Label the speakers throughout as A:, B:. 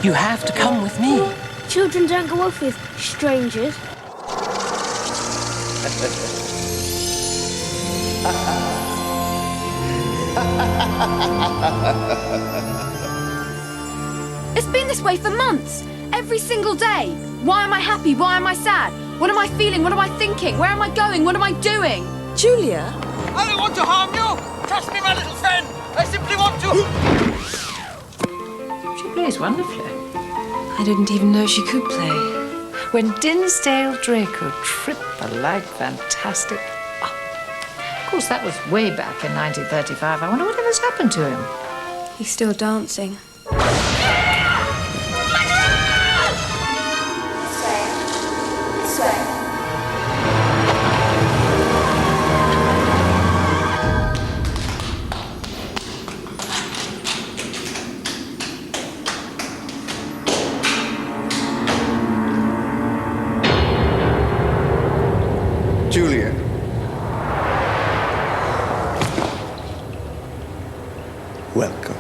A: You have to come with me.
B: Children don't go off with strangers.
C: It's been this way for months. Every single day. Why am I happy? Why am I sad? What am I feeling? What am I thinking? Where am I going? What am I doing?
D: Julia?
E: I don't want to harm you! Trust me, my little friend! I simply want to...
D: She plays wonderfully. I didn't even know she could play. When Dinsdale Draco tripped the like fantastic... Oh. Of course, that was way back in 1935. I wonder whatever's happened to him.
C: He's still dancing.
F: Julia. Welcome.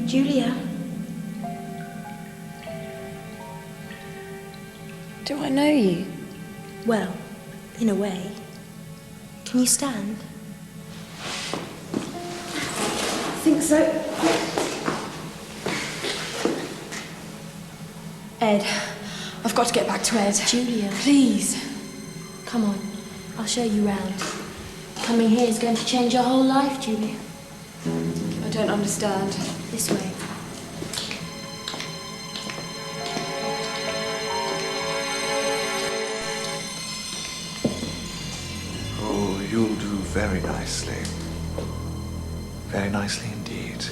C: Julia. Do I know you?
G: Well, in a way. Can you stand?
C: I think so. Ed, I've got to get back to Ed.
G: Julia.
C: Please.
G: Come on, I'll show you round. Coming here is going to change your whole life, Julia.
C: I don't understand.
G: This way.
F: Oh, you'll do very nicely. Very nicely indeed.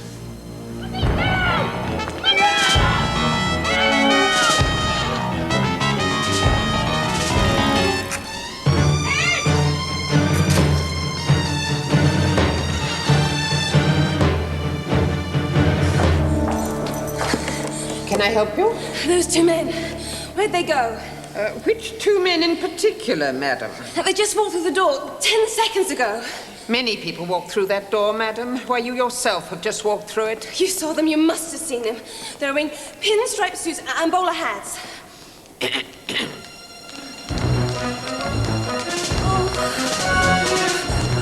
H: Can I help you?
C: Those two men, where'd they go?
H: Which two men in particular, madam?
C: They just walked through the door 10 seconds ago.
H: Many people walk through that door, madam. Why, you yourself have just walked through it.
C: You saw them, you must have seen them. They're wearing pinstripe suits and bowler hats.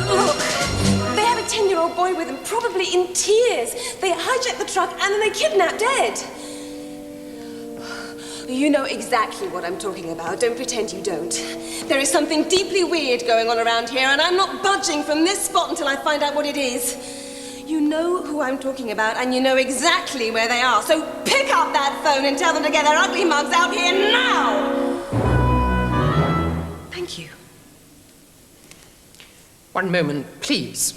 C: Look, they had a 10-year-old boy with them, probably in tears. They hijacked the truck and then they kidnapped Ed. You know exactly what I'm talking about. Don't pretend you don't. There is something deeply weird going on around here, and I'm not budging from this spot until I find out what it is. You know who I'm talking about, and you know exactly where they are. So pick up that phone and tell them to get their ugly mugs out here now! Thank you.
H: One moment, please.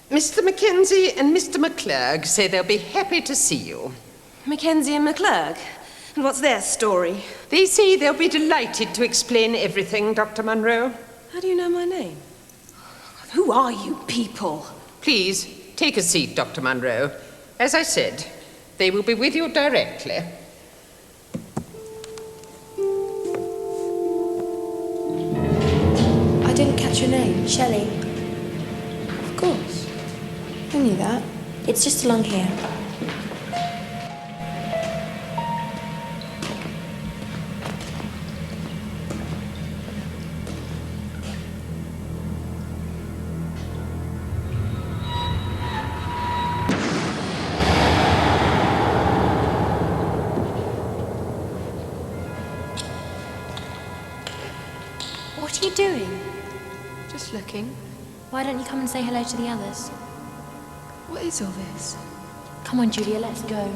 H: Mr. Mackenzie and Mr. McClurg say they'll be happy to see you.
C: Mackenzie and McClurg? And what's their story?
H: They say they'll be delighted to explain everything, Dr. Munro.
C: How do you know my name? Who are you people?
H: Please, take a seat, Dr. Munro. As I said, they will be with you directly.
G: I didn't catch your name. Shelley.
C: Of course. I knew that.
G: It's just along here.
C: What are you doing?
A: Just looking.
G: Why don't you come and say hello to the others?
A: What is all this?
G: Come on, Julia, let's go.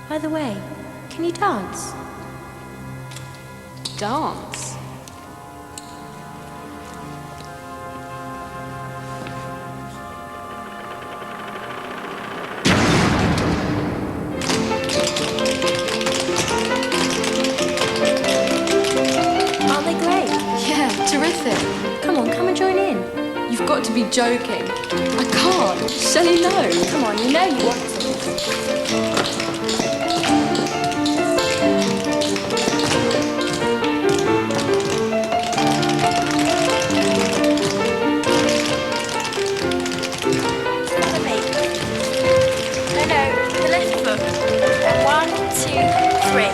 G: By the way, can you dance?
A: Dance?
G: Aren't they great?
A: Yeah, terrific.
G: Come on, come and join in.
A: You've got to be joking. I can't. Shelley, no.
G: Come on, you know you want to. Follow me. No, the left foot. And 1, 2, 3.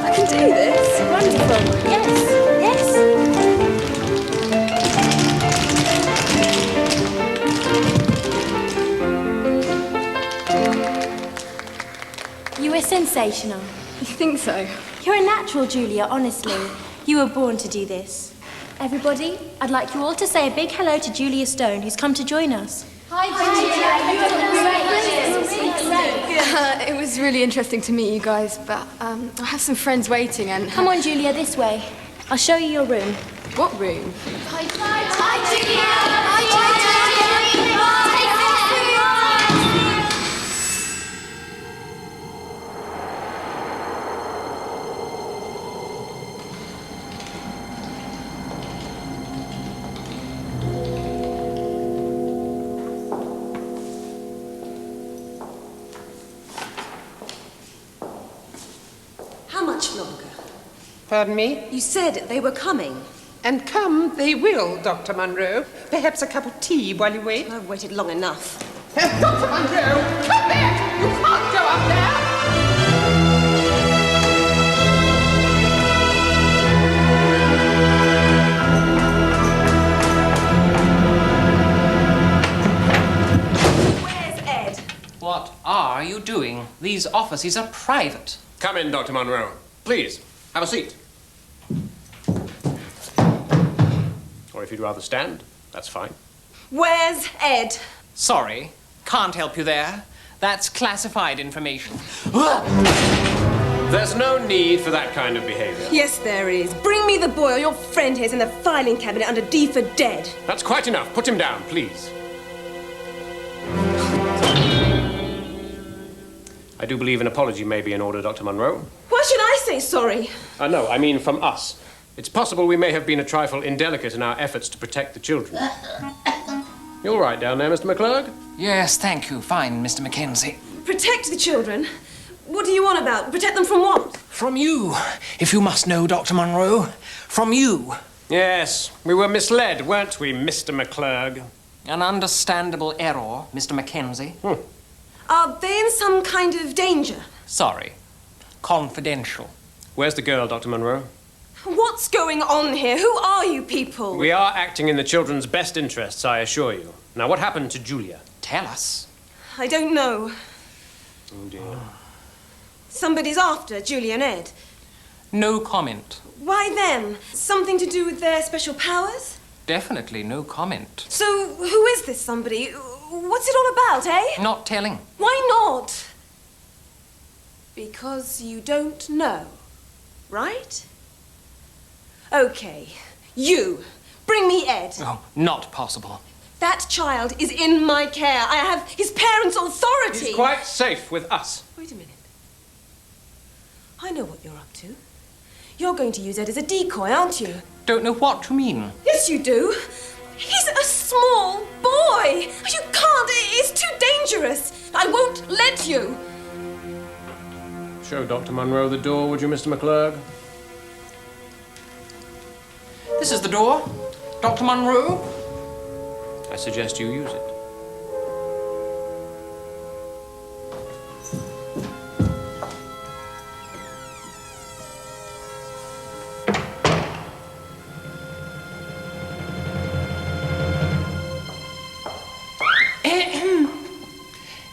C: I can do this.
G: Wonderful. Yes, yes. You were sensational.
A: You think so?
G: You're a natural, Julia, honestly. You were born to do this. Everybody, I'd like you all to say a big hello to Julia Stone, who's come to join us.
A: It was really interesting to meet you guys, but I have some friends waiting and...
G: Come on, Julia, this way. I'll show you your room.
A: What room?
C: How much longer?
H: Pardon me?
C: You said they were coming.
H: And come they will, Dr. Munro. Perhaps a cup of tea while you wait.
C: I've waited long enough.
H: Dr. Munro, come back! You can't go up there!
C: Where's Ed?
I: What are you doing? These offices are private.
J: Come in, Dr. Munro. Please, have a seat. Or if you'd rather stand, that's fine.
C: Where's Ed?
I: Sorry, can't help you there. That's classified information.
J: There's no need for that kind of behavior.
C: Yes, there is. Bring me the boy or your friend here's in the filing cabinet under D for dead.
J: That's quite enough. Put him down, please. I do believe an apology may be in order, Dr. Munro.
C: Why should I say sorry?
J: No, I mean from us. It's possible we may have been a trifle indelicate in our efforts to protect the children. You all right down there, Mr. McClurg?
I: Yes, thank you. Fine, Mr. Mackenzie.
C: Protect the children? What are you on about? Protect them from what?
I: From you, if you must know, Dr. Munro. From you.
J: Yes, we were misled, weren't we, Mr. McClurg?
I: An understandable error, Mr. Mackenzie.
C: Are they in some kind of danger?
I: Sorry. Confidential.
J: Where's the girl, Dr. Munro?
C: What's going on here? Who are you people?
J: We are acting in the children's best interests, I assure you. Now, what happened to Julia?
I: Tell us.
C: I don't know.
J: Oh, dear.
C: Somebody's after Julia and Ed.
I: No comment.
C: Why them? Something to do with their special powers?
I: Definitely no comment.
C: So, who is this somebody? What's it all about, eh?
I: Not telling.
C: Why not? Because you don't know, right? Okay, you. Bring me Ed.
I: Oh, not possible.
C: That child is in my care. I have his parents' authority.
J: He's quite safe with us.
C: Wait a minute. I know what you're up to. You're going to use Ed as a decoy, aren't you?
I: Don't know what you mean.
C: Yes, you do. He's a small boy. You can't. It's too dangerous. I won't let you.
J: Show Dr. Munro the door, would you, Mr. McClurg?
I: This is the door. Dr. Munro.
J: I suggest you use it.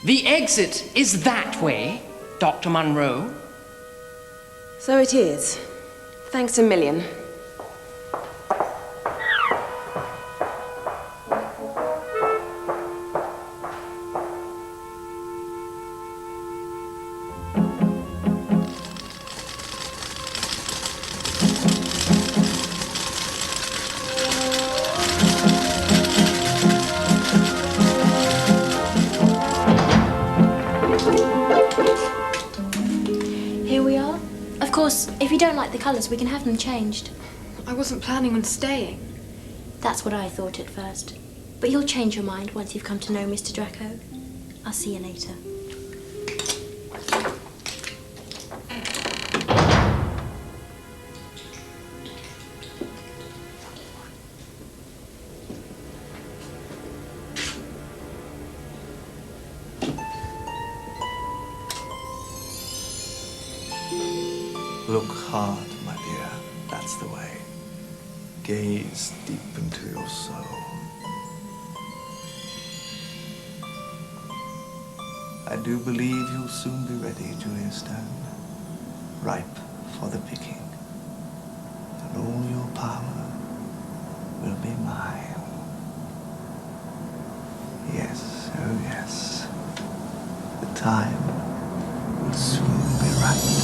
I: The exit is that way, Dr. Munro.
C: So it is. Thanks a million.
G: Here we are. Of course, if you don't like the colours, we can have them changed.
A: I wasn't planning on staying.
G: That's what I thought at first. But you'll change your mind once you've come to know Mr. Draco. I'll see you later.
F: Look hard, my dear. That's the way. Gaze deep into your soul. I do believe you'll soon be ready, Julia Stone. Ripe for the picking. And all your power will be mine. Yes, oh yes. The time will soon be right.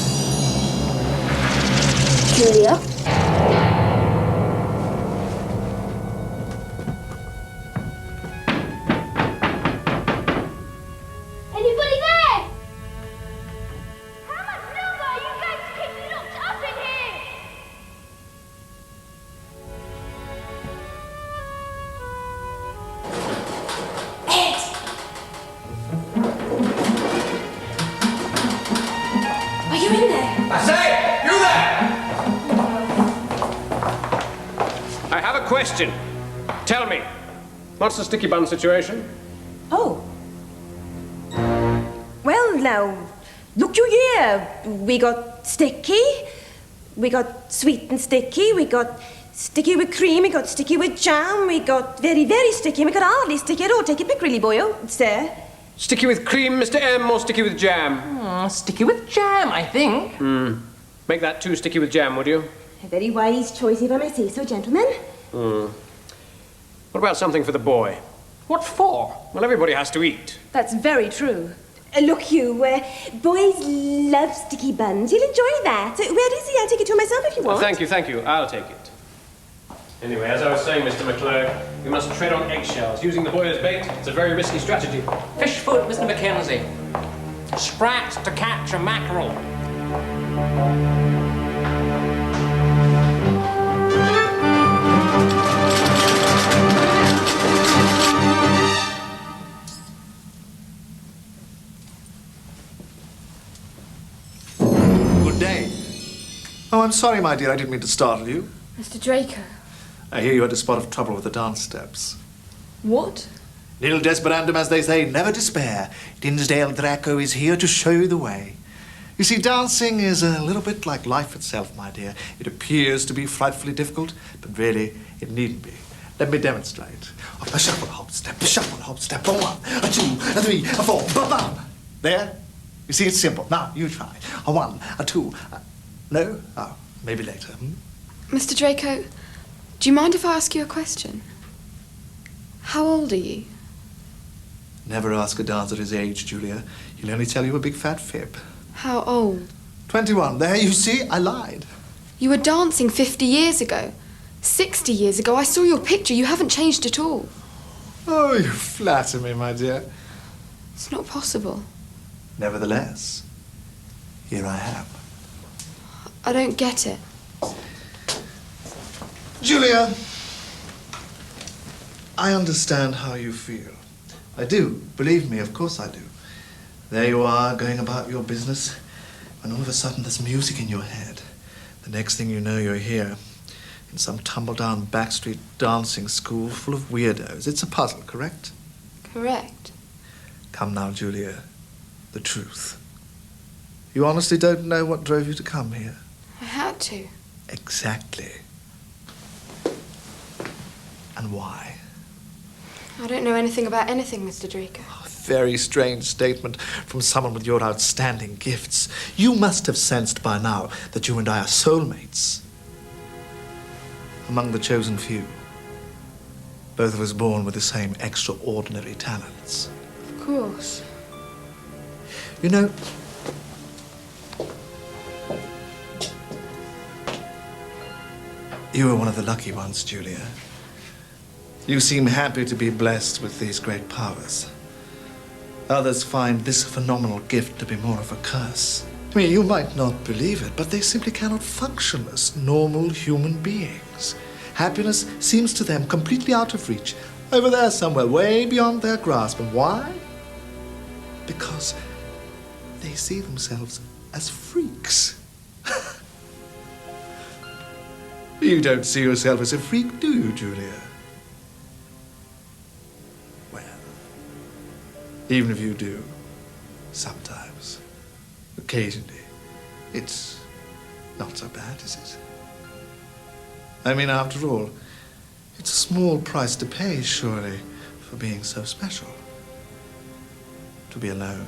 B: Julia?
G: Anybody there? How much longer are you going to keep me locked up in here? Ed! Are you in there?
E: I say, you there!
J: I have a question. Tell me, what's the sticky bun situation?
C: Oh. Well, now, look you here. We got sticky, we got sweet and sticky, we got sticky with cream, we got sticky with jam, we got very, very sticky, and we got hardly sticky at all. Take your pick, really, boyo. It's there.
J: Sticky with cream, Mr. M, or sticky with jam?
I: Sticky with jam, I think.
J: Make that 2 sticky with jam, would you?
C: A very wise choice, if I may say so, gentlemen.
J: What about something for the boy?
I: What for?
J: Well, everybody has to eat.
C: That's very true. Look, you, boys love sticky buns. You'll enjoy that. Where is he? I'll take it to myself if you want.
J: Thank you. I'll take it. Anyway, as I was saying, Mr. McClurg, we must tread on eggshells. Using the boy as bait, it's a very risky strategy.
I: Fish food, Mr. Mackenzie. Sprat to catch a mackerel.
F: Good day. Oh, I'm sorry, my dear. I didn't mean to startle you.
A: Mr. Draco.
F: I hear you had a spot of trouble with the dance steps.
A: What?
F: Nil desperandum, as they say, never despair. Dinsdale Draco is here to show you the way. You see, dancing is a little bit like life itself, my dear. It appears to be frightfully difficult, but really, it needn't be. Let me demonstrate. A shuffle, hop, step, a shuffle, hop, step. A 1, a 2, a 3, a 4, ba-bam. There? You see, it's simple. Now, you try. A 1, a 2, no? Oh, maybe later.
A: Mr. Draco, do you mind if I ask you a question? How old are you?
F: Never ask a dancer his age, Julia. He'll only tell you a big fat fib.
A: How old?
F: 21. There, you see, I lied.
A: You were dancing 50 years ago. 60 years ago. I saw your picture. You haven't changed at all.
F: Oh, you flatter me, my dear.
A: It's not possible.
F: Nevertheless, here I am.
A: I don't get it.
F: Julia, I understand how you feel. I do. Believe me, of course I do. There you are, going about your business, when all of a sudden there's music in your head. The next thing you know, you're here, in some tumble-down backstreet dancing school full of weirdos. It's a puzzle, correct?
A: Correct.
F: Come now, Julia. The truth. You honestly don't know what drove you to come here?
A: I had to.
F: Exactly. And why?
A: I don't know anything about anything, Mr. Draco.
F: Oh, very strange statement from someone with your outstanding gifts. You must have sensed by now that you and I are soulmates. Among the chosen few. Both of us born with the same extraordinary talents.
A: Of course.
F: You know, you are one of the lucky ones, Julia. You seem happy to be blessed with these great powers. Others find this phenomenal gift to be more of a curse. I mean, you might not believe it, but they simply cannot function as normal human beings. Happiness seems to them completely out of reach, over there somewhere, way beyond their grasp. And why? Because they see themselves as freaks. You don't see yourself as a freak, do you, Julia? Well, even if you do, sometimes, occasionally, it's not so bad, is it? I mean, after all, it's a small price to pay, surely, for being so special. To be alone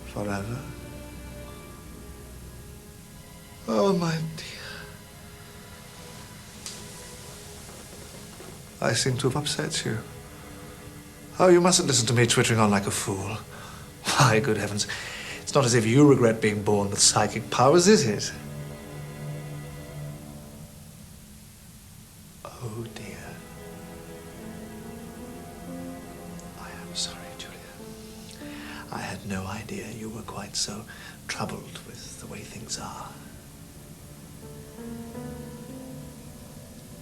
F: forever. Oh, my dear. I seem to have upset you. Oh, you mustn't listen to me twittering on like a fool. Why, good heavens, it's not as if you regret being born with psychic powers, is it? Oh, dear. I am sorry, Julia. I had no idea you were quite so troubled with the way things are.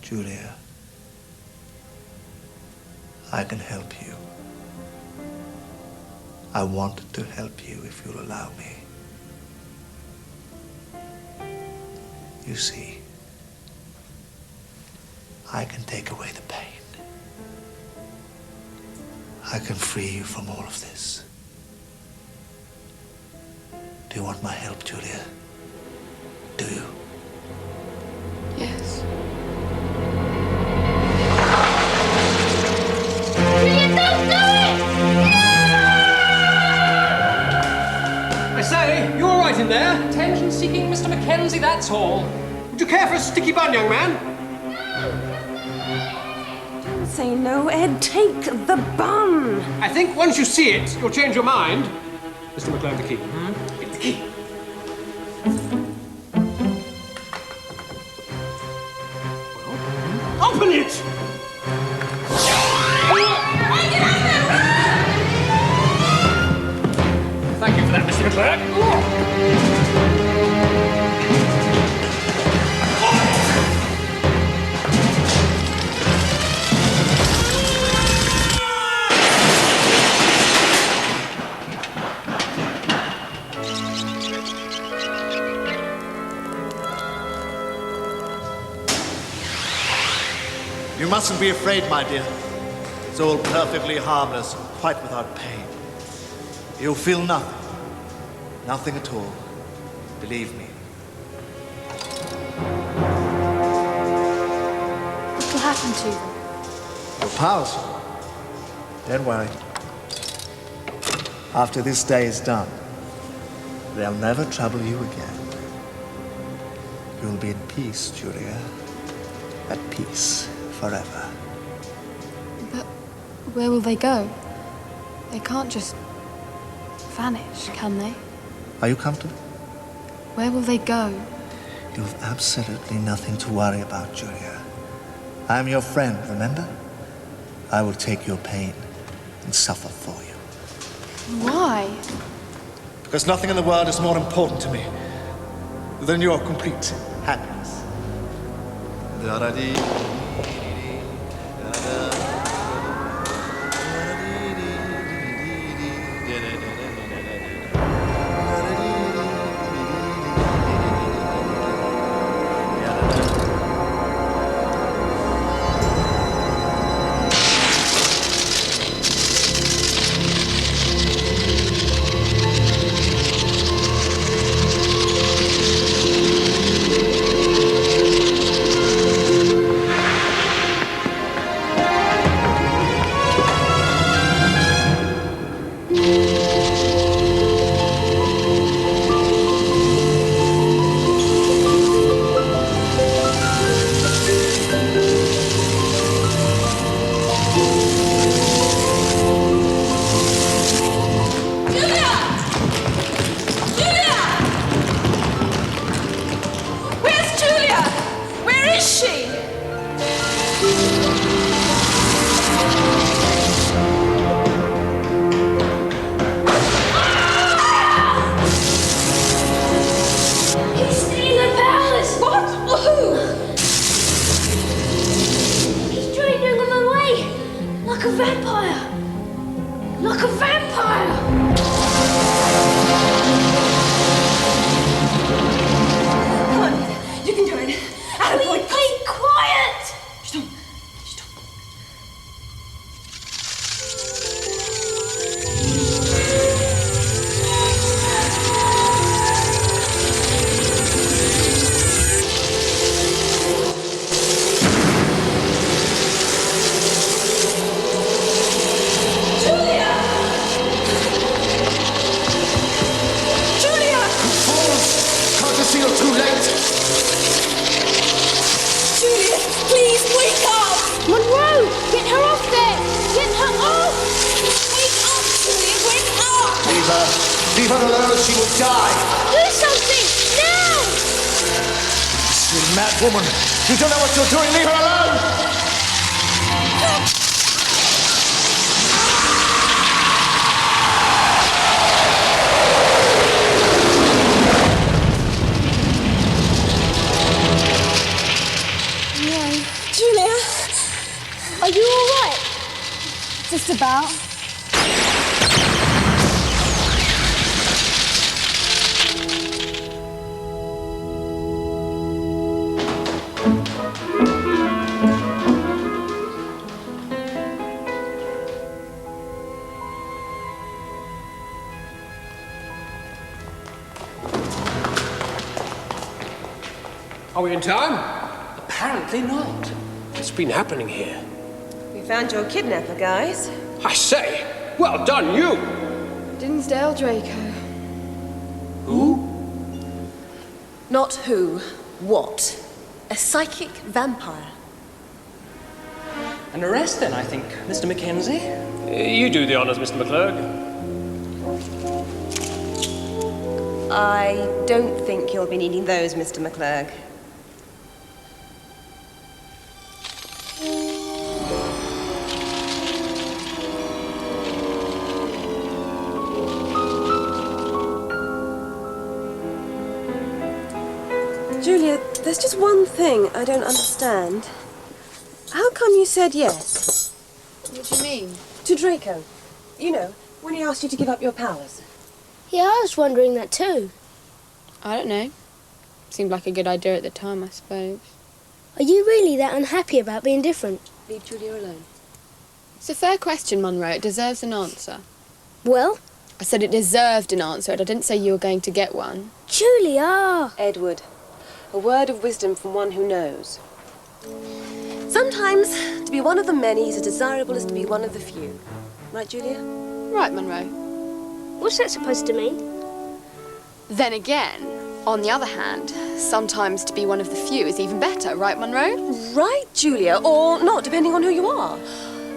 F: Julia, I can help you. I want to help you if you'll allow me. You see, I can take away the pain. I can free you from all of this. Do you want my help, Julia? Do you?
A: Yes.
B: Julia, don't do it!
E: I say, you all right in there?
I: Attention-seeking Mr. Mackenzie, that's all.
E: Would you care for a sticky bun, young man?
C: Don't say no, Ed. Take the bun.
E: I think once you see it, you'll change your mind. Mr. McLeod, the key. Get the key. Open it! Thank you for that, Mr. McLeod.
F: You mustn't be afraid, my dear. It's all perfectly harmless, quite without pain. You'll feel nothing. Nothing at all. Believe me.
A: What will happen to them?
F: Your powers. Don't worry. After this day is done, they'll never trouble you again. You'll be at peace, Julia. At peace forever.
A: But where will they go? They can't just vanish, can they?
F: Are you comfortable?
A: Where will they go?
F: You've absolutely nothing to worry about, Julia. I'm your friend, remember? I will take your pain and suffer for you.
A: Why?
F: Because nothing in the world is more important to me than your complete happiness. Da-da-dee.
B: vampire! Like a vampire!
C: Come on, you can do it. Attaboy,
B: Be quiet!
C: Stop.
F: Too late.
C: Julia, please wake up!
B: Monroe! Get her off there! Get her off!
C: Wake up, Julia, wake up!
F: Leave her. Leave her alone, she will die.
B: Do something! Now!
F: You mad woman. You don't know what you're doing. Leave her alone.
C: Julia!
B: Are you all right?
C: Just about.
J: Are we in time?
I: Apparently not.
J: What's been happening here?
C: We found your kidnapper, guys.
J: I say, well done, you!
A: Dinsdale Draco.
J: Who?
C: Not who, what? A psychic vampire.
I: An arrest then, I think, Mr. Mackenzie.
J: You do the honours, Mr. McClurg.
C: I don't think you'll be needing those, Mr. McClurg. Julia, there's just one thing I don't understand. How come you said yes?
A: What do you mean?
C: To Draco. You know, when he asked you to give up your powers.
B: Yeah, I was wondering that too.
A: I don't know. Seemed like a good idea at the time, I suppose.
B: Are you really that unhappy about being different?
C: Leave Julia alone.
A: It's a fair question, Monroe. It deserves an answer.
B: Well?
A: I said it deserved an answer, and I didn't say you were going to get one.
B: Julia!
C: Edward, a word of wisdom from one who knows. Sometimes, to be one of the many is as desirable as to be one of the few. Right, Julia?
A: Right, Monroe.
B: What's that supposed to mean?
A: Then again, on the other hand, sometimes to be one of the few is even better, right, Monroe?
C: Right, Julia, or not, depending on who you are.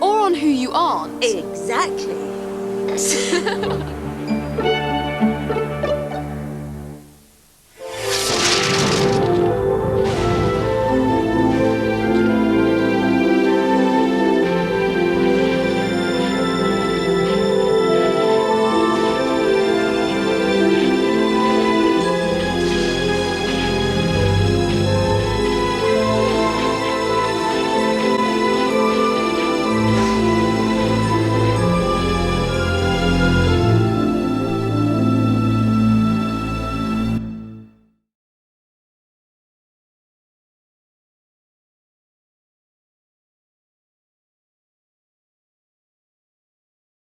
A: Or on who you aren't.
C: Exactly.